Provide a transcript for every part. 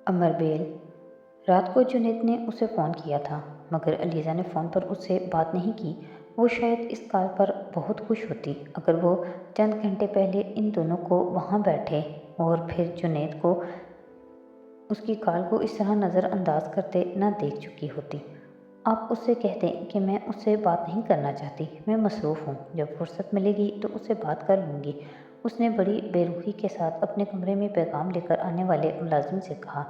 अमर bell. रात को जुनैद ने उसे फ़ोन किया था, मगर अलीज़ा ने फ़ोन पर उससे बात नहीं की। वो शायद इस कॉल पर बहुत खुश होती अगर वो चंद घंटे पहले इन दोनों को वहाँ बैठे और फिर जुनैद को उसकी कॉल को इस तरह नज़रअंदाज करते न देख चुकी होती। आप उससे कह दें कि मैं उससे बात नहीं करना चाहती, मैं मसरूफ़ हूँ, जब फुर्सत मिलेगी तो उससे बात कर लूँगी। उसने बड़ी बेरुखी के साथ अपने कमरे में पैगाम लेकर आने वाले मुलाजिम से कहा।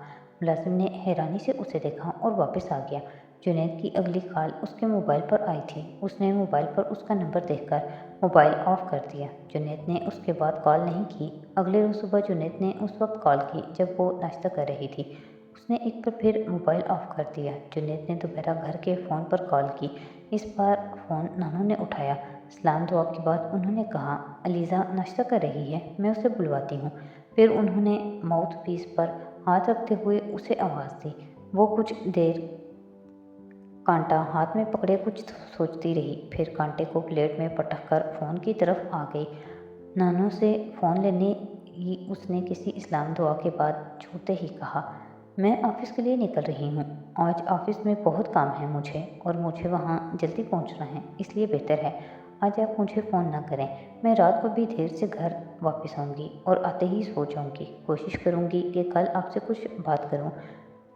मुलाजिम ने हैरानी से उसे देखा और वापस आ गया। जुनैद की अगली कॉल उसके मोबाइल पर आई थी। उसने मोबाइल पर उसका नंबर देखकर मोबाइल ऑफ कर दिया। जुनैद ने उसके बाद कॉल नहीं की। अगले रोज़ सुबह जुनैद ने उस वक्त कॉल की जब वो नाश्ता कर रही थी। उसने एक बार फिर मोबाइल ऑफ कर दिया। जुनैद ने दोबारा घर के फ़ोन पर कॉल की। इस बार फ़ोन नानू ने उठाया। सलाम दुआ के बाद उन्होंने कहा, अलीज़ा नाश्ता कर रही है, मैं उसे बुलवाती हूँ। फिर उन्होंने माउथ पीस पर हाथ रखते हुए उसे आवाज़ दी। वो कुछ देर कांटा हाथ में पकड़े कुछ सोचती रही, फिर कांटे को प्लेट में पटक कर फ़ोन की तरफ आ गई। नानू से फ़ोन लेने ही उसने किसी इस्लाम दुआ के बाद छोड़ते ही कहा, मैं ऑफ़िस के लिए निकल रही हूँ। आज ऑफ़िस में बहुत काम है मुझे और मुझे वहाँ जल्दी पहुँचना है, इसलिए बेहतर है आज आप मुझे फ़ोन ना करें। मैं रात को भी देर से घर वापस आऊँगी और आते ही सो जाऊँगी। कोशिश करूँगी कि कल आपसे कुछ बात करूँ।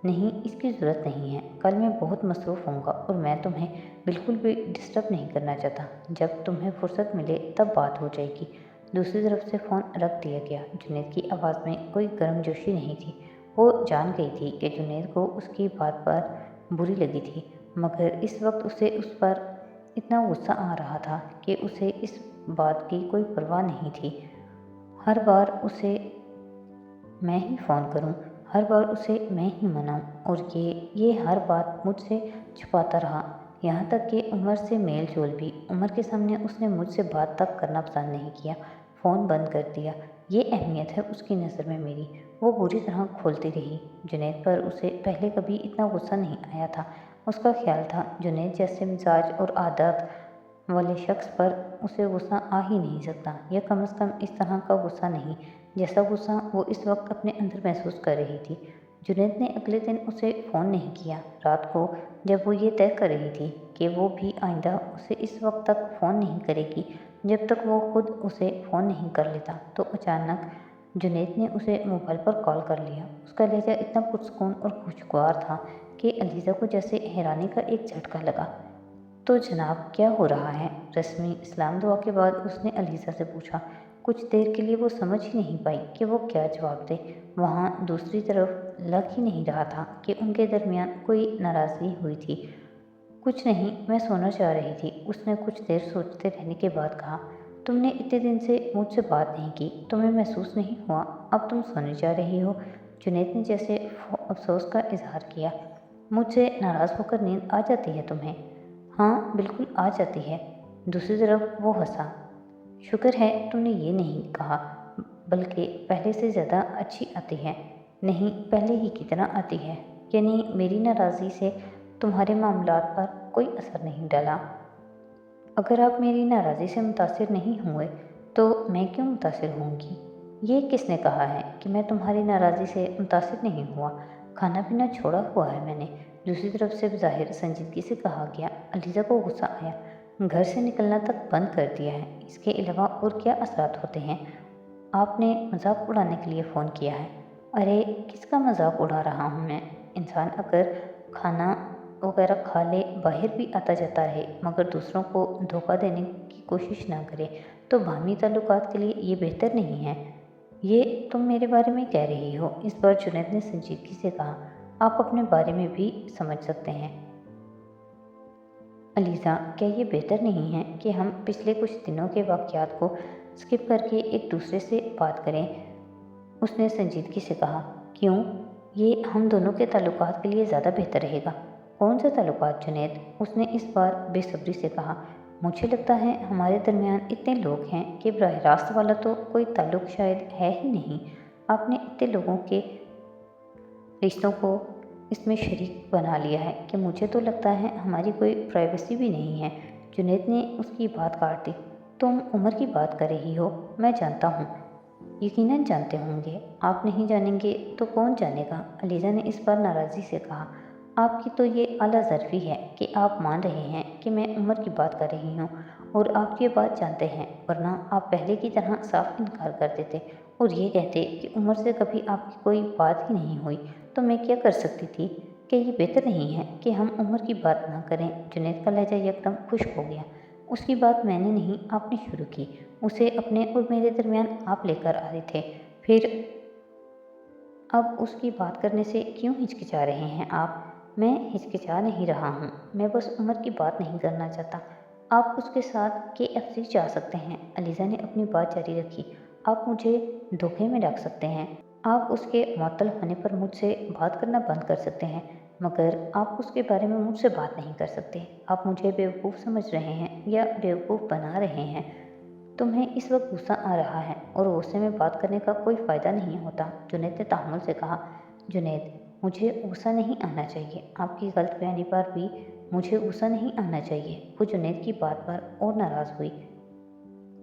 नहीं, इसकी ज़रूरत नहीं है। कल मैं बहुत मसरूफ़ होऊंगा और मैं तुम्हें बिल्कुल भी डिस्टर्ब नहीं करना चाहता। जब तुम्हें फुर्सत मिले तब बात हो जाएगी। दूसरी तरफ से फ़ोन रख दिया गया। जुनैद की आवाज़ में कोई गर्मजोशी नहीं थी। वो जान गई थी कि जुनैद को उसकी बात पर बुरी लगी थी, मगर इस वक्त उसे उस पर इतना गुस्सा आ रहा था कि उसे इस बात की कोई परवाह नहीं थी। हर बार उसे मैं ही फ़ोन करूं, हर बार उसे मैं ही मनाऊं और ये हर बात मुझसे छुपाता रहा। यहाँ तक कि उमर से मेल जोल भी। उमर के सामने उसने मुझसे बात तक करना पसंद नहीं किया, फ़ोन बंद कर दिया। ये अहमियत है उसकी नज़र में मेरी। वो बुरी तरह खोलती रही। जुनैद पर उसे पहले कभी इतना गुस्सा नहीं आया था। उसका ख्याल था जुनैद जैसे मिजाज और आदत वाले शख्स पर उसे गुस्सा आ ही नहीं सकता, या कम से कम इस तरह का गुस्सा नहीं जैसा गुस्सा वो इस वक्त अपने अंदर महसूस कर रही थी। जुनैद ने अगले दिन उसे फ़ोन नहीं किया। रात को जब वो ये तय कर रही थी कि वो भी आइंदा उसे इस वक्त तक फ़ोन नहीं करेगी जब तक वो खुद उसे फ़ोन नहीं कर लेता, तो अचानक जुनैद ने उसे मोबाइल पर कॉल कर लिया। उसका लहजा इतना पुरसुकून और खुशगवार था कि अलीज़ा को जैसे हैरानी का एक झटका लगा। तो जनाब क्या हो रहा है? रस्मी इस्लाम दुआ के बाद उसने अलीज़ा से पूछा। कुछ देर के लिए वो समझ ही नहीं पाई कि वो क्या जवाब दे। वहाँ दूसरी तरफ लग ही नहीं रहा था कि उनके दरमियान कोई नाराज़गी हुई थी। कुछ नहीं, मैं सोना चाह रही थी, उसने कुछ देर सोचते रहने के बाद कहा। तुमने इतने दिन से मुझसे बात नहीं की, तुम्हें महसूस नहीं हुआ अब तुम सोने जा रही हो? जुनैद ने जैसे अफसोस का इजहार किया। मुझसे नाराज़ होकर नींद आ जाती है तुम्हें? हाँ, बिल्कुल आ जाती है। दूसरी तरफ वो हंसा। शुक्र है तुमने ये नहीं कहा, बल्कि पहले से ज़्यादा अच्छी आती है। नहीं, पहले ही की तरह आती है। यानी मेरी नाराज़गी से तुम्हारे मामलात पर कोई असर नहीं डाला। अगर आप मेरी नाराज़गी से मुतासिर नहीं हुए तो मैं क्यों मुतासिर होंगी? ये किसने कहा है कि मैं तुम्हारी नाराज़गी से मुतासिर नहीं हुआ? खाना पीना छोड़ा हुआ है मैंने। दूसरी तरफ से ज़ाहिर संजीदगी से कहा गया। अलीज़ा को गुस्सा आया। घर से निकलना तक बंद कर दिया है, इसके अलावा और क्या असरात होते हैं? आपने मजाक उड़ाने के लिए फ़ोन किया है। अरे किसका मजाक उड़ा रहा हूँ मैं? इंसान अगर खाना वगैरह खा ले, बाहर भी आता जाता रहे, मगर दूसरों को धोखा देने की कोशिश ना करे, तो बाहमी ताल्लुकात के लिए ये बेहतर नहीं है। ये तुम मेरे बारे में कह रही हो? इस बार जुनैद ने संजीदगी से कहा। आप अपने बारे में भी समझ सकते हैं अलीज़ा, क्या ये बेहतर नहीं है कि हम पिछले कुछ दिनों के वाक़यात को स्किप करके एक दूसरे से बात करें? उसने संजीदगी से कहा। क्यों? ये हम दोनों के ताल्लुकात के लिए ज़्यादा बेहतर रहेगा। कौन से ताल्लुकात जुनैद? उसने इस बार बेसब्री से कहा। मुझे लगता है हमारे दरमियान इतने लोग हैं कि बराह रास्त वाला तो कोई ताल्लुक शायद है ही नहीं। आपने इतने लोगों के रिश्तों को इसमें शरीक बना लिया है कि मुझे तो लगता है हमारी कोई प्राइवेसी भी नहीं है। जुनैद ने उसकी बात काट दी। तुम उम्र की बात कर रही हो, मैं जानता हूँ। यकीनन जानते होंगे, आप नहीं जानेंगे तो कौन जानेगा। अलीज़ा ने इस बार नाराज़गी से कहा। आपकी तो ये आला ज़रफ़ी है कि आप मान रहे हैं कि मैं उम्र की बात कर रही हूँ और आप ये बात जानते हैं, वरना आप पहले की तरह साफ इनकार कर देते और ये कहते कि उम्र से कभी आपकी कोई बात ही नहीं हुई। तो मैं क्या कर सकती थी? क्या ये बेहतर नहीं है कि हम उम्र की बात ना करें? जुनैद का लहजा एकदम खुश्क हो गया। उसकी बात मैंने नहीं, आपने शुरू की। उसे अपने और मेरे दरमियान आप लेकर आए थे, फिर अब उसकी बात करने से क्यों हिचकिचा रहे हैं आप? मैं हिचकिचा नहीं रहा हूँ, मैं बस उम्र की बात नहीं करना चाहता। आप उसके साथ KFC जा सकते हैं। अलीज़ा ने अपनी बात जारी रखी। आप मुझे धोखे में रख सकते हैं। आप उसके मुअत्तल होने पर मुझसे बात करना बंद कर सकते हैं, मगर आप उसके बारे में मुझसे बात नहीं कर सकते। आप मुझे बेवकूफ़ समझ रहे हैं या बेवकूफ़ बना रहे हैं। तुम्हें इस वक्त गुस्सा आ रहा है और गुस्से में बात करने का कोई फ़ायदा नहीं होता। जुनैद ने तहम्मुल से कहा। जुनैद, मुझे गुस्सा नहीं आना चाहिए। आपकी गलत बयानी पर भी मुझे गुस्सा नहीं आना चाहिए। वो जुनैद की बात पर और नाराज़ हुई।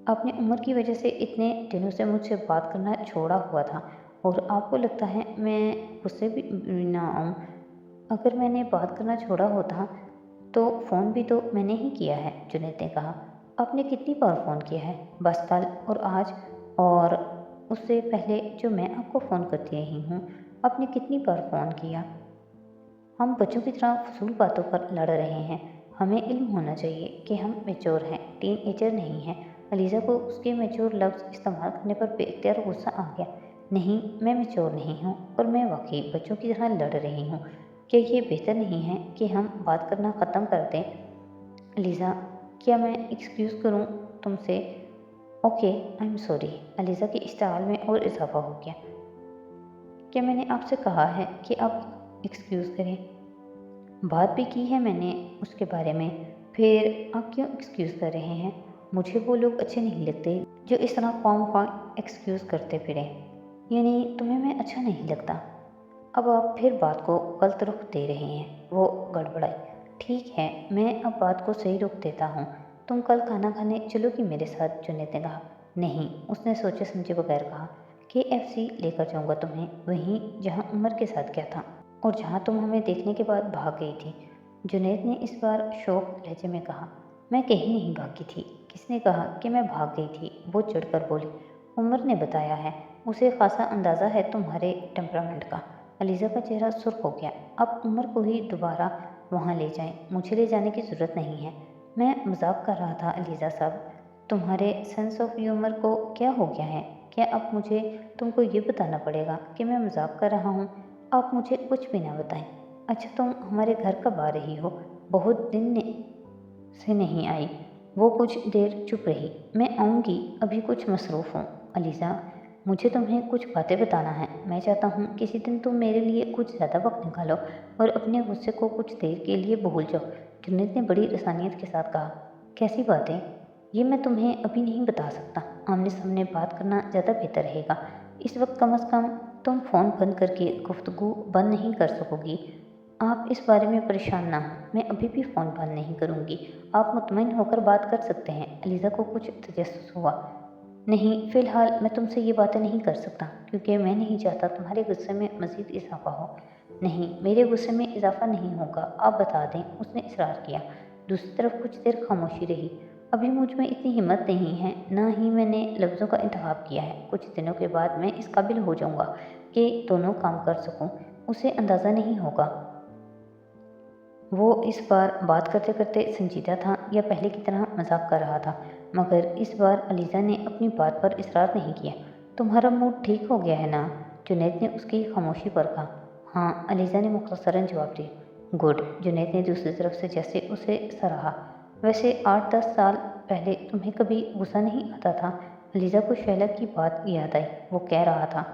आपने उम्र की वजह से इतने दिनों से मुझसे बात करना छोड़ा हुआ था और आपको लगता है मैं गुस्से भी ना आऊँ? अगर मैंने बात करना छोड़ा होता तो फ़ोन भी तो मैंने ही किया है। जुनैद ने कहा। आपने कितनी बार फ़ोन किया है? बस कल और आज और उससे पहले जो मैं आपको फ़ोन करती रही हूँ। आपने कितनी बार फ़ोन किया? हम बच्चों की तरह फजूल बातों पर लड़ रहे हैं। हमें इल्म होना चाहिए कि हम मैच्योर हैं, टीनएजर नहीं हैं। अलीज़ा को उसके मैच्योर लफ्ज़ इस्तेमाल करने पर बेइख्तियार गुस्सा आ गया। नहीं, मैं मैच्योर नहीं हूँ और मैं वाकई बच्चों की तरह लड़ रही हूँ। क्या ये बेहतर नहीं है कि हम बात करना ख़त्म कर दें? अलीज़ा, क्या मैं एक्सक्यूज़ करूँ तुमसे? Okay, I am sorry. Aliza की इश्तिआल में और इजाफ़ा हो गया। क्या मैंने आपसे कहा है कि आप एक्सक्यूज़ करें? बात भी की है मैंने उसके बारे में, फिर आप क्यों एक्सक्यूज़ कर रहे हैं? मुझे वो लोग अच्छे नहीं लगते जो इस तरह ख्वाम एक्सक्यूज़ करते फिरें। यानी तुम्हें मैं अच्छा नहीं लगता? अब आप फिर बात को गलत रुख दे रहे हैं। वो गड़बड़ाई। ठीक है, मैं अब बात को सही रुख देता हूँ। तुम कल खाना खाने चलोगी मेरे साथ? जुनैद ने कहा। नहीं, उसने सोचे समझे बगैर कहा। KFC लेकर जाऊँगा तुम्हें, वहीं जहाँ उमर के साथ गया था और जहाँ तुम हमें देखने के बाद भाग गई थी। जुनैद ने इस बार शौक लहजे में कहा। मैं कहीं नहीं भागी थी। किसने कहा कि मैं भाग गई थी? वो चिढ़कर बोली। उमर ने बताया है। उसे खासा अंदाज़ा है तुम्हारे टेम्परामेंट का। अलीज़ा का चेहरा सुर्ख हो गया। अब उमर को ही दोबारा वहाँ ले जाएं, मुझे ले जाने की ज़रूरत नहीं है। मैं मजाक कर रहा था अलीज़ा साहब। तुम्हारे सेंस ऑफ ह्यूमर को क्या हो गया है? क्या अब मुझे तुमको ये बताना पड़ेगा कि मैं मजाक कर रहा हूँ? आप मुझे कुछ भी ना बताएं। अच्छा, तुम हमारे घर कब आ रही हो? बहुत दिन से नहीं आई। वो कुछ देर चुप रही। मैं आऊँगी, अभी कुछ मसरूफ़ हूँ। अलीज़ा, मुझे तुम्हें कुछ बातें बताना है। मैं चाहता हूँ किसी दिन तुम मेरे लिए कुछ ज़्यादा वक्त निकालो और अपने गुस्से को कुछ देर के लिए भूल जाओ। जुनैद ने बड़ी रसानियत के साथ कहा। कैसी बातें? ये मैं तुम्हें अभी नहीं बता सकता। आमने सामने बात करना ज़्यादा बेहतर रहेगा। इस वक्त कम अज़ कम तुम फ़ोन बंद करके गुफ्तगू बंद नहीं कर सकोगी। आप इस बारे में परेशान ना हो, मैं अभी भी फ़ोन बंद नहीं करूँगी। आप मुतमईन होकर बात कर सकते हैं। अलीज़ा को कुछ तजस्सुस हुआ। नहीं, फ़िलहाल मैं तुमसे ये बातें नहीं कर सकता क्योंकि मैं नहीं चाहता तुम्हारे गुस्से में मज़ीद इजाफ़ा हो। नहीं, मेरे गुस्से में इजाफ़ा नहीं होगा, आप बता दें, उसने इसरार किया। दूसरी तरफ कुछ देर खामोशी रही। अभी मुझ में इतनी हिम्मत नहीं है, ना ही मैंने लफ्ज़ों का इंतखाब किया है। कुछ दिनों के बाद मैं इस काबिल हो जाऊँगा कि दोनों काम कर सकूँ। उसे अंदाज़ा नहीं होगा वो इस बार बात करते करते संजीदा था या पहले की तरह मजाक कर रहा था, मगर इस बार अलीज़ा ने अपनी बात पर इसरार नहीं किया। तुम्हारा मूड ठीक हो गया है ना? जुनैद ने उसकी खामोशी पर कहा। हाँ, अलीज़ा ने मुख्तसरन जवाब दिया। गुड। जुनैद ने दूसरी तरफ से जैसे उसे सराहा। वैसे 8-10 साल पहले तुम्हें कभी गुस्सा नहीं आता था? अलीज़ा को शैला की बात याद आई। वो कह रहा था,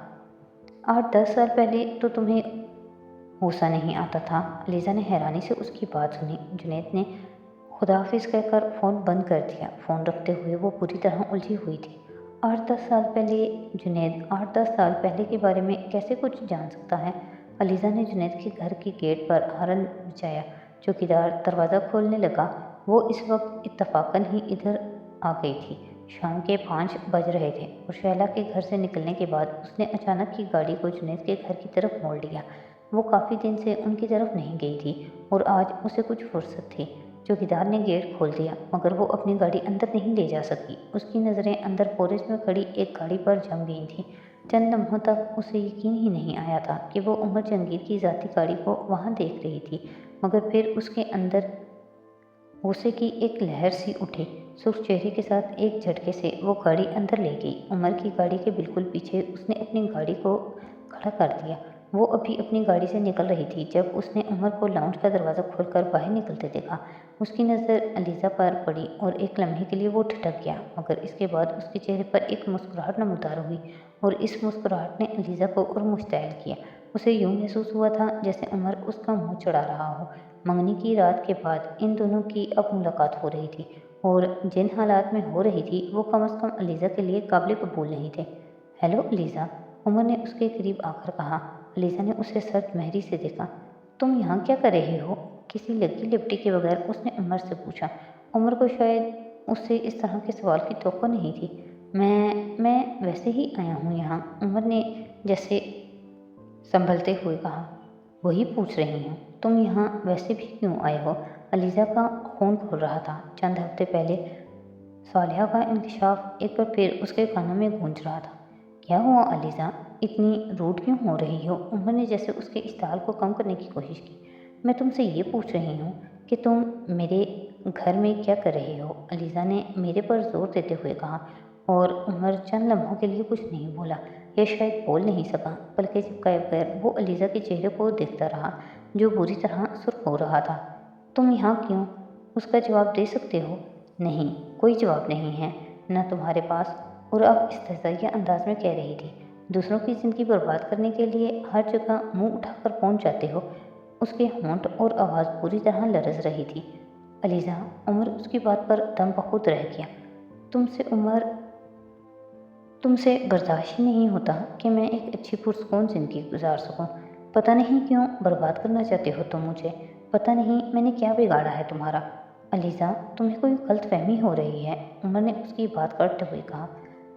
8-10 साल पहले तो तुम्हें गुस्सा नहीं आता था? अलीज़ा ने हैरानी से उसकी बात सुनी। जुनैद ने खुदा हाफिज़ कहकर फ़ोन बंद कर दिया। फ़ोन रखते हुए वो पूरी तरह उलझी हुई थी। 8-10 साल पहले? जुनैद 8-10 साल पहले के बारे में कैसे कुछ जान सकता है? अलीज़ा ने जुनैद के घर के गेट पर हॉर्न बजाया। चौकीदार दरवाज़ा खोलने लगा। वो इस वक्त इत्तफ़ाक़न ही इधर आ गई थी। شام کے 5 بج رہے تھے اور شہلا کے گھر سے نکلنے کے بعد اس نے اچانک کی گاڑی کو جنید کے گھر کی طرف موڑ لیا۔ وہ کافی دن سے ان کی طرف نہیں گئی تھی اور آج اسے کچھ فرصت تھی۔ چوکیدار نے گیٹ کھول دیا مگر وہ اپنی گاڑی اندر نہیں لے جا سکی۔ اس کی نظریں اندر پورش میں کھڑی ایک گاڑی پر جم گئی تھیں۔ چند لمحوں تک اسے یقین ہی نہیں آیا تھا کہ وہ عمر جہانگیر کی ذاتی گاڑی کو وہاں دیکھ رہی تھی، مگر پھر اس کے اندر غصے کی ایک لہر سی اٹھی۔ سرخ چہرے کے ساتھ ایک جھٹکے سے وہ گاڑی اندر لے گئی۔ عمر کی گاڑی کے بالکل پیچھے اس نے اپنی گاڑی کو کھڑا کر دیا۔ وہ ابھی اپنی گاڑی سے نکل رہی تھی جب اس نے عمر کو لاؤنج کا دروازہ کھول کر باہر نکلتے دیکھا۔ اس کی نظر علیزہ پر پڑی اور ایک لمحے کے لیے وہ ٹھٹک گیا، مگر اس کے بعد اس کے چہرے پر ایک مسکراہٹ نمودار ہوئی اور اس مسکراہٹ نے علیزہ کو اور مشتعل کیا۔ اسے یوں محسوس ہوا تھا جیسے عمر اس کا منہ چڑھا رہا ہو۔ منگنی کی رات کے بعد ان دونوں کی اب ملاقات ہو رہی تھی اور جن حالات میں ہو رہی تھی وہ کم از کم علیزہ کے لیے قابل قبول نہیں تھے۔ ہیلو علیزہ، عمر نے اس کے قریب آ کر کہا۔ علیزہ نے اسے سرد مہری سے دیکھا۔ تم یہاں کیا کر رہے ہو؟ کسی لگی لپٹی کے بغیر اس نے عمر سے پوچھا۔ عمر کو شاید اس سے اس طرح کے سوال کی توقع نہیں تھی۔ میں ویسے ہی آیا ہوں یہاں، عمر نے جیسے سنبھلتے ہوئے کہا۔ وہی پوچھ رہی ہوں، تم یہاں ویسے بھی کیوں آئے ہو؟ علیزہ کا خون کھول رہا تھا۔ چند ہفتے پہلے صالحہ کا انکشاف ایک بار پھر اس کے کانوں میں گونج رہا تھا۔ کیا ہوا علیزہ؟ اتنی روڈ کیوں ہو رہی ہو؟ عمر نے جیسے اس کے اشتعال کو کم کرنے کی کوشش کی۔ میں تم سے یہ پوچھ رہی ہوں کہ تم میرے گھر میں کیا کر رہے ہو؟ علیزہ نے میرے پر زور دیتے ہوئے کہا اور عمر چند لمحوں کے لیے کچھ نہیں بولا یا شاید بول نہیں سکا، بلکہ چپکائے بغیر وہ علیزہ کے چہرے کو دیکھتا رہا جو بری طرح سرخ ہو رہا تھا۔ تم یہاں کیوں؟ اس کا جواب دے سکتے ہو؟ نہیں، کوئی جواب نہیں ہے نہ تمہارے پاس، اور اب استہزائیہ انداز میں کہہ رہی تھی۔ دوسروں کی زندگی برباد کرنے کے لیے ہر جگہ منہ اٹھا کر پہنچ جاتے ہو۔ اس کے ہونٹ اور آواز پوری طرح لرز رہی تھی۔ علیزہ، عمر اس کی بات پر دم بخود رہ گیا۔ تم سے برداشت ہی نہیں ہوتا کہ میں ایک اچھی پرسکون زندگی گزار سکوں۔ پتہ نہیں کیوں برباد کرنا چاہتے ہو تم مجھے۔ پتہ نہیں میں نے کیا بگاڑا ہے تمہارا۔ علیزہ، تمہیں کوئی غلط فہمی ہو رہی ہے، عمر نے اس کی بات کاٹتے ہوئے کہا۔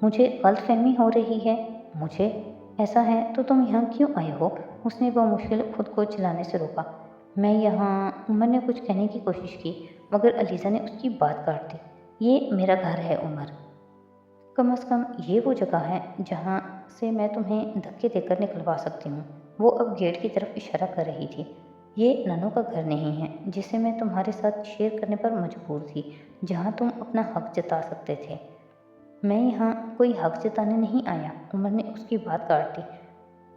مجھے غلط فہمی ہو رہی ہے؟ مجھے؟ ایسا ہے تو تم یہاں کیوں آئے ہو؟ اس نے بمشکل خود کو چلانے سے روکا۔ میں یہاں، عمر نے کچھ کہنے کی کوشش کی مگر علیزہ نے اس کی بات کاٹ دی۔ یہ میرا گھر ہے عمر، کم از کم یہ وہ جگہ ہے جہاں سے میں تمہیں دھکے دے کر نکلوا سکتی ہوں۔ وہ اب گیٹ کی طرف اشارہ کر رہی تھی۔ یہ ننوں کا گھر نہیں ہے جسے میں تمہارے ساتھ شیئر کرنے پر مجبور تھی، جہاں تم اپنا حق جتا سکتے تھے۔ میں یہاں کوئی حق جتانے نہیں آیا، عمر نے اس کی بات کاٹ دی،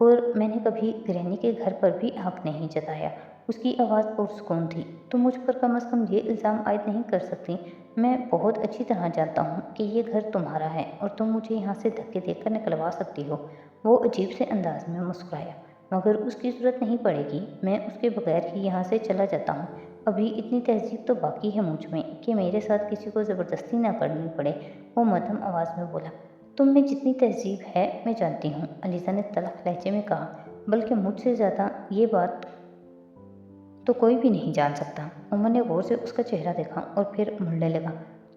اور میں نے کبھی گرینی کے گھر پر بھی حق نہیں جتایا۔ اس کی آواز پرسکون تھی۔ تم مجھ پر کم از کم یہ الزام عائد نہیں کر سکتی۔ میں بہت اچھی طرح جانتا ہوں کہ یہ گھر تمہارا ہے اور تم مجھے یہاں سے دھکے دے کر نکلوا سکتی ہو۔ وہ عجیب سے انداز میں مسکرایا۔ مگر اس کی ضرورت نہیں پڑے گی، میں اس کے بغیر ہی یہاں سے چلا جاتا ہوں۔ ابھی اتنی تہذیب تو باقی ہے مجھ میں کہ میرے ساتھ کسی کو زبردستی نہ کرنی پڑے، وہ مدھم آواز میں بولا۔ تم میں جتنی تہذیب ہے میں جانتی ہوں، علیزہ نے تلخ لہجے میں کہا، بلکہ مجھ سے زیادہ یہ بات تو کوئی بھی نہیں جان سکتا۔ عمر نے غور سے اس کا چہرہ دیکھا اور پھر مڑنے لگا۔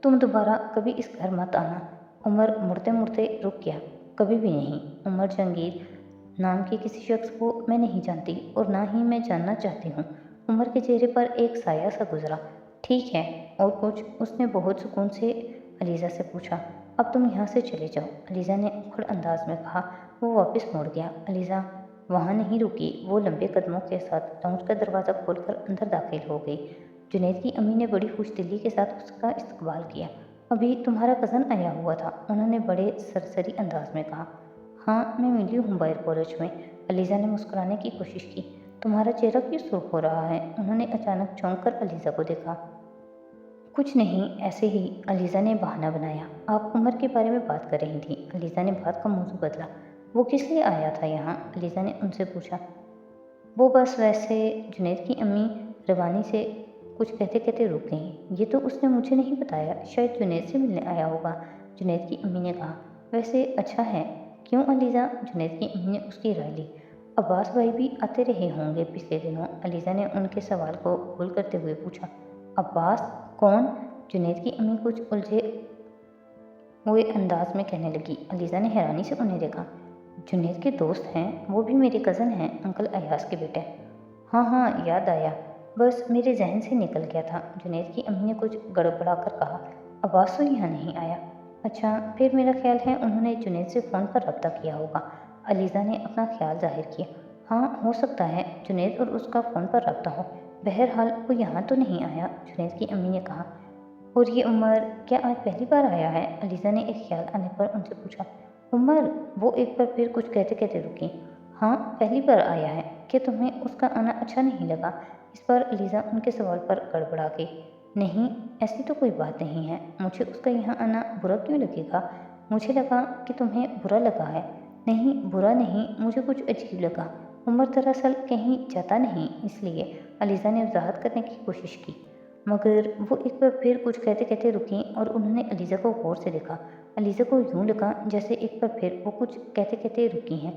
تم دوبارہ کبھی اس گھر مت آنا۔ عمر مڑتے مڑتے رک گیا۔ کبھی بھی نہیں۔ عمر جہانگیر نام کے کسی شخص کو میں نہیں جانتی اور نہ ہی میں جاننا چاہتی ہوں۔ عمر کے چہرے پر ایک سایہ سا گزرا۔ ٹھیک ہے، اور کچھ؟ اس نے بہت سکون سے علیزہ سے پوچھا۔ اب تم یہاں سے چلے جاؤ، علیزہ نے اکھڑ انداز میں کہا۔ وہ واپس مڑ گیا۔ علیزہ وہاں نہیں رکی، وہ لمبے قدموں کے ساتھ لاؤنج کا دروازہ کھول کر اندر داخل ہو گئی۔ جنید کی امی نے بڑی خوش دلی کے ساتھ اس کا استقبال کیا۔ ابھی تمہارا کزن آیا ہوا تھا، انہوں نے بڑے سرسری انداز میں کہا۔ ہاں، میں ملی ہوں بائر کالج میں، علیزہ نے مسکرانے کی کوشش کی۔ تمہارا چہرہ کیوں سرخ ہو رہا ہے؟ انہوں نے اچانک چونک کر علیزہ کو دیکھا۔ کچھ نہیں، ایسے ہی، علیزہ نے بہانہ بنایا۔ آپ عمر کے بارے میں بات کر رہی تھیں، علیزہ نے بات کا موضوع بدلا۔ وہ کس لیے آیا تھا یہاں؟ علیزہ نے ان سے پوچھا۔ وہ بس ویسے، جنید کی امی روانی سے کچھ کہتے کہتے رک گئیں۔ یہ تو اس نے مجھے نہیں بتایا، شاید جنید سے ملنے آیا ہوگا، جنید کی امی نے کہا۔ ویسے اچھا ہے۔ کیوں علیزہ؟ جنید کی امی نے اس کی رائے لی۔ عباس بھائی بھی آتے رہے ہوں گے پچھلے دنوں، علیزہ نے ان کے سوال کو گول کرتے ہوئے پوچھا۔ عباس؟ کون؟ جنید کی امی کچھ الجھے वो एक अंदाज में कहने लगी। अलीज़ा ने हैरानी से उन्हें देखा। जुनैद के दोस्त हैं, वो भी मेरे कज़न हैं, अंकल अयाज के बेटे। हाँ हाँ, याद आया, बस मेरे जहन से निकल गया था। जुनैद की अम्मी ने कुछ गड़बड़ा कर कहा। आवाज़ तो यहाँ नहीं आया। अच्छा, फिर मेरा ख्याल है उन्होंने जुनैद से फ़ोन पर रब्ता किया होगा। अलीज़ा ने अपना ख्याल जाहिर किया। हाँ, हो सकता है जुनैद और उसका फ़ोन पर रब्ता हो। बहरहाल वो यहाँ तो नहीं आया, जुनैद की अम्मी ने कहा। और ये उमर क्या आज पहली बार आया है? अलीज़ा ने एक ख्याल आने पर उनसे पूछा। उमर? वो एक बार फिर कुछ कहते कहते रुकी। हाँ, पहली बार आया है। क्या तुम्हें उसका आना अच्छा नहीं लगा? इस पर अलीज़ा उनके सवाल पर गड़बड़ा गई। नहीं, ऐसी तो कोई बात नहीं है। मुझे उसका यहाँ आना बुरा क्यों लगेगा? मुझे लगा कि तुम्हें बुरा लगा है। नहीं, बुरा नहीं, मुझे कुछ अजीब लगा। उमर दरअसल कहीं जाता नहीं, इसलिए। अलीज़ा ने वजाहत करने की कोशिश की, मगर वो एक बार फिर कुछ कहते कहते रुकी और उन्होंने अलीज़ा को गौर से देखा। अलीज़ा को यूं लगा जैसे एक बार फिर वो कुछ कहते कहते रुकी हैं।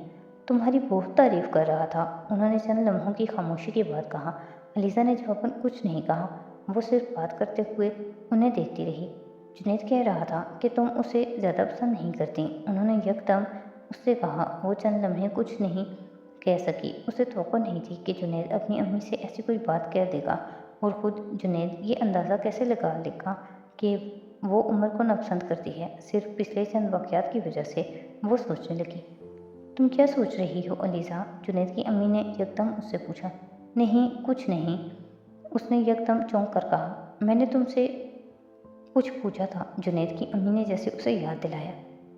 तुम्हारी बहुत तारीफ़ कर रहा था, उन्होंने चंद लम्हों की खामोशी के बाद कहा। अलीज़ा ने जवाबन कुछ नहीं कहा, वो सिर्फ बात करते हुए उन्हें देखती रही। जुनैद कह रहा था कि तुम उसे ज़्यादा पसंद नहीं करती, उन्होंने यकदम उससे कहा। वो चंद लम्हे कुछ नहीं कह सकी। उसे तवक्को नहीं थी कि जुनैद अपनी अम्मी से ऐसी कोई बात कह देगा, और ख़ुद जुनैद ये अंदाज़ा कैसे लगा लेगा कि वो उमर को नापसंद करती है, सिर्फ पिछले चंद वाक़यात की वजह से। वो सोचने लगी। तुम क्या सोच रही हो अलीज़ा? जुनैद की अम्मी ने यकदम उससे पूछा। नहीं, कुछ नहीं, उसने यकदम चौंक कर कहा। मैंने तुमसे कुछ पूछा था, जुनैद की अम्मी ने जैसे उसे याद दिलाया।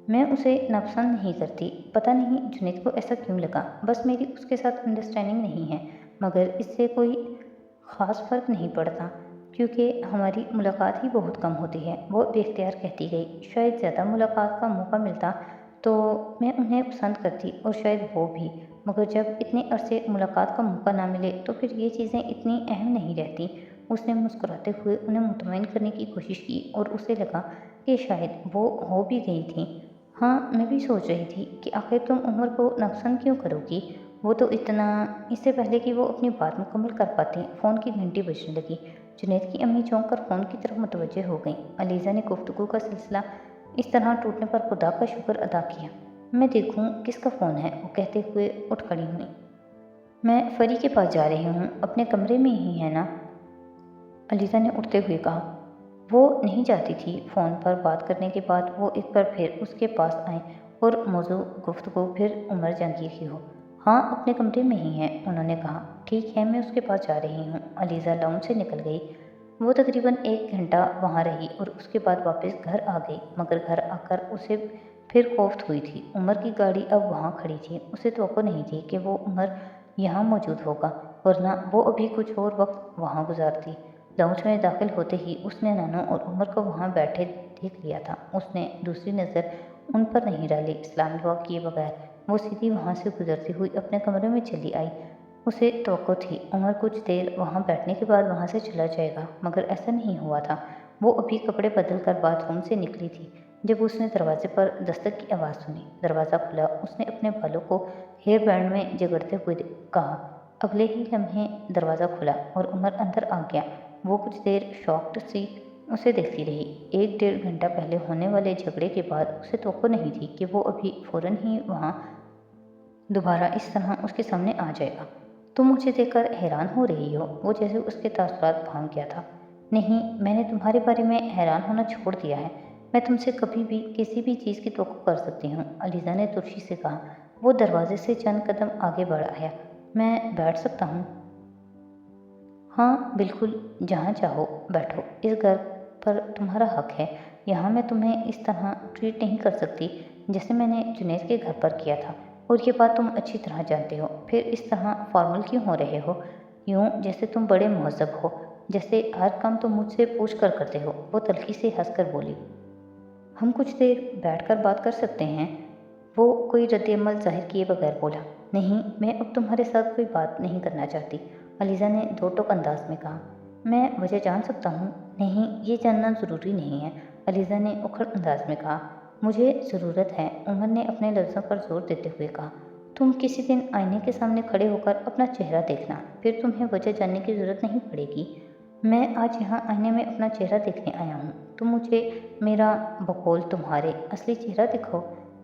मैं उसे नापसंद नहीं करती, पता नहीं जुनैद को ऐसा क्यों लगा। बस मेरी उसके साथ अंडरस्टैंडिंग नहीं है, मगर इससे कोई ख़ास फ़र्क नहीं पड़ता, क्योंकि हमारी मुलाकात ही बहुत कम होती है। वो बेख्तियार कहती गई। शायद ज़्यादा मुलाकात का मौका मिलता तो मैं उन्हें पसंद करती, और शायद वो भी, मगर जब इतने अरसे मुलाकात का मौका ना मिले तो फिर ये चीज़ें इतनी अहम नहीं रहती। उसने मुस्कुराते हुए उन्हें मुतमईन करने की कोशिश की, और उसे लगा कि शायद वो हो भी गई थी। हाँ, मैं भी सोच रही थी कि आखिर तुम उमर को नापसंद क्यों करोगी? वो तो इतना। इससे पहले कि वो अपनी बात मुकम्मल कर पाती, फ़ोन की घंटी बजने लगी। जुनैद की अम्मी चौंक कर फ़ोन की तरफ मुतवज्जे हो गईं। अलीज़ा ने गुफ्तगू का सिलसिला इस तरह टूटने पर खुदा का शुक्र अदा किया। मैं देखूं किसका फ़ोन है, वो कहते हुए उठ खड़ी हुई। मैं फरी के पास जा रही हूँ, अपने कमरे में ही है ना? अलीज़ा ने उठते हुए कहा। वो नहीं चाहती थी। फ़ोन पर बात करने के बाद वो एक बार फिर उसके पास आए और मौजू गुफ्तगू फिर उमर जहांगीर की हो। हाँ, अपने कमरे में ही है, उन्होंने कहा। ठीक है, मैं उसके पास जा रही हूँ। अलीज़ा लाउंज से निकल गई। वो तकरीबन 1 घंटा वहाँ रही और उसके बाद वापस घर आ गई, मगर घर आकर उसे फिर खौफ हुई थी। उमर की गाड़ी अब वहाँ खड़ी थी। उसे तवक्को नहीं थी कि वो उमर यहाँ मौजूद होगा, वरना वो अभी कुछ और वक्त वहाँ गुजारती। लाउंज में दाखिल होते ही उसने नानो और उमर को वहाँ बैठे देख लिया था। उसने दूसरी नज़र उन पर नहीं डाली। सलाम दुआ किए बगैर वो सीधी वहाँ से गुजरती हुई अपने कमरे में चली आई। उसे तवक्को थी उमर कुछ देर वहाँ बैठने के बाद वहाँ से चला जाएगा, मगर ऐसा नहीं हुआ था। वो अभी कपड़े बदल कर बाथरूम से निकली थी जब उसने दरवाजे पर दस्तक की आवाज़ सुनी। दरवाज़ा खुला। उसने अपने बालों को हेयर बैंड में जगड़ते हुए कहा। अगले ही लम्हे दरवाज़ा खुला और उमर अंदर आ गया। वो कुछ देर शॉक्ड सी उसे देखती रही। 1-1.5 घंटा पहले होने वाले झगड़े के बाद उसे तवक्को नहीं थी कि वो अभी फ़ौरन ही वहाँ दोबारा इस तरह उसके सामने आ जाएगा। तुम मुझे देखकर हैरान हो रही हो? वो जैसे उसके तासुरात भांग गया था। नहीं, मैंने तुम्हारे बारे में हैरान होना छोड़ दिया है। मैं तुमसे कभी भी किसी भी चीज़ की तवक्को कर सकती हूँ, अलीज़ा ने तुर्शी से कहा। वो दरवाजे से चंद कदम आगे बढ़ आया। मैं बैठ सकता हूँ? हाँ बिल्कुल, जहाँ चाहो बैठो। इस घर पर तुम्हारा हक है। यहाँ मैं तुम्हें इस तरह ट्रीट नहीं कर सकती जैसे मैंने जुनैद के घर पर किया था, और ये बात तुम अच्छी तरह जानते हो। फिर इस तरह फॉर्मल क्यों हो रहे हो? यूँ जैसे तुम बड़े मुहज़्ज़ब हो, जैसे हर काम तुम मुझसे पूछ कर करते हो। वो तल्ख़ी से हंसकर बोली। हम कुछ देर बैठकर बात कर सकते हैं? वो कोई रद्द-ए-अमल ज़ाहिर किए बगैर बोला। नहीं, मैं अब तुम्हारे साथ कोई बात नहीं करना चाहती, अलीज़ा ने दो टोक अंदाज में कहा। मैं वजह जान सकता हूँ? नहीं, ये जानना ज़रूरी नहीं है, अलीज़ा ने उखड़ अंदाज में कहा। मुझे ज़रूरत है, उमर ने अपने लफ्ज़ों पर जोर देते हुए कहा। तुम किसी दिन आईने के सामने खड़े होकर अपना चेहरा देखना, फिर तुम्हें वजह जानने की ज़रूरत नहीं पड़ेगी। मैं आज यहाँ आईने में अपना चेहरा देखने आया हूँ। तुम मुझे मेरा बकौल तुम्हारे असली चेहरा दिखाओ।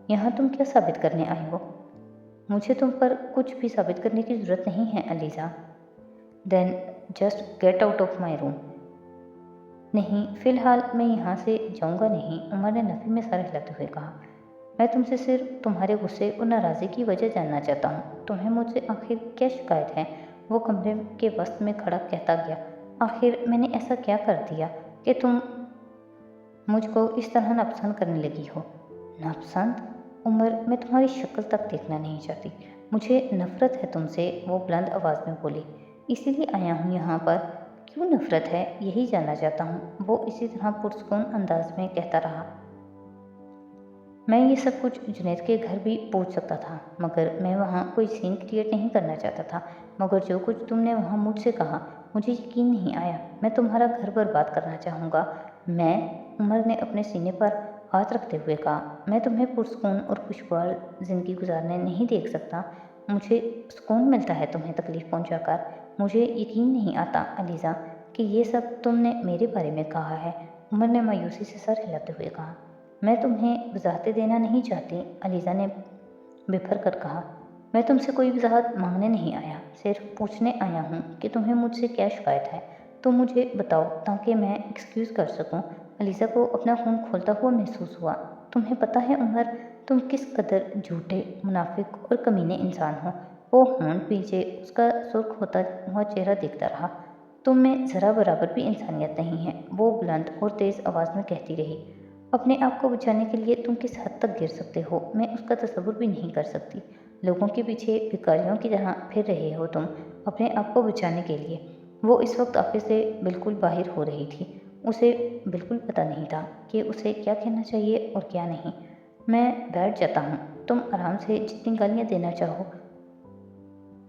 यहाँ तुम क्या साबित करने आए हो? मुझे तुम पर कुछ भी साबित करने की ज़रूरत नहीं है Aliza. Then just get out of my room. नहीं, फ़िलहाल मैं यहाँ से जाऊँगा नहीं, उमर ने नफ़ी में सर हिलाते हुए कहा। मैं तुमसे सिर्फ तुम्हारे गुस्से और नाराज़गी की वजह जानना चाहता हूँ। तुम्हें मुझसे आखिर क्या शिकायत है? वो कमरे के वसत में खड़ा कहता गया। आखिर मैंने ऐसा क्या कर दिया कि तुम मुझको इस तरह नापसंद करने लगी हो? नापसंद? उमर, मैं तुम्हारी शक्ल तक देखना नहीं चाहती। मुझे नफ़रत है तुमसे, वो बुलंद आवाज़ में बोली। इसीलिए आया हूँ यहाँ पर। क्यों नफ़रत है, यही जानना चाहता हूँ, वो इसी तरह पुरसुकून अंदाज में कहता रहा। मैं ये सब कुछ जुनैद के घर भी पूछ सकता था, मगर मैं वहाँ कोई सीन क्रिएट नहीं करना चाहता था। मगर जो कुछ तुमने वहाँ मुझसे कहा, मुझे यकीन नहीं आया। मैं तुम्हारा घर बर्बाद करना चाहूँगा। मैं, उमर ने अपने सीने पर हाथ रखते हुए कहा, मैं तुम्हें पुरसुकून और खुशहाल ज़िंदगी गुजारने नहीं देख सकता। मुझे सुकून मिलता है तुम्हें तकलीफ़ पहुँचाकर। मुझे यकीन नहीं आता अलीज़ा कि ये सब तुमने मेरे बारे में कहा है। उमर ने मायूसी से सर हिलाते हुए कहा। मैं तुम्हें वजाहतें देना नहीं चाहती, अलीज़ा ने बिफर कर कहा। मैं तुमसे कोई वजाहत मांगने नहीं आया, सिर्फ पूछने आया हूँ कि तुम्हें मुझसे क्या शिकायत है। तो मुझे बताओ ताकि मैं एक्सक्यूज़ कर सकूँ। अलीज़ा को अपना खून खोलता हुआ महसूस हुआ। तुम्हें पता है उमर, तुम किस कदर झूठे, मुनाफिक और कमीने इंसान हो। वो होंठ पीछे उसका सुर्ख होता हुआ चेहरा देखता रहा। तुम में ज़रा बराबर भी इंसानियत नहीं है, वो बुलंद और तेज़ आवाज़ में कहती रही। अपने आप को बचाने के लिए तुम किस हद तक गिर सकते हो, मैं उसका तसव्वुर भी नहीं कर सकती। लोगों के पीछे भिखारियों की तरह फिर रहे हो तुम अपने आप को बचाने के लिए। वो इस वक्त आपे से बिल्कुल बाहर हो रही थी। उसे बिल्कुल पता नहीं था कि उसे क्या कहना चाहिए और क्या नहीं। मैं बैठ जाता हूँ, तुम आराम से जितनी गालियाँ देना चाहो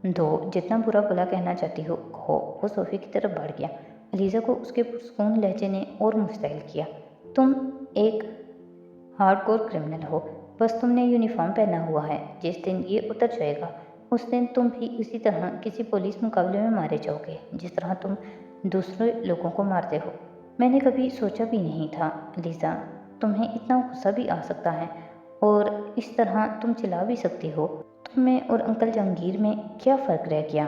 दो, जितना बुरा भला कहना चाहती हो कहो। वो सोफे की तरफ बढ़ गया। अलीज़ा को उसके पुरसुकून लहजे ने और मुस्तैल किया। तुम एक हार्डकोर क्रिमिनल हो, बस तुमने यूनिफॉर्म पहना हुआ है। जिस दिन ये उतर जाएगा, उस दिन तुम भी इसी तरह किसी पुलिस मुकाबले में मारे जाओगे, जिस तरह तुम दूसरे लोगों को मारते हो। मैंने कभी सोचा भी नहीं था लीज़ा, तुम्हें इतना गुस्सा भी आ सकता है और इस तरह तुम चिल्ला भी सकती हो। तुम में और अंकल जहांगीर में क्या फ़र्क रह गया?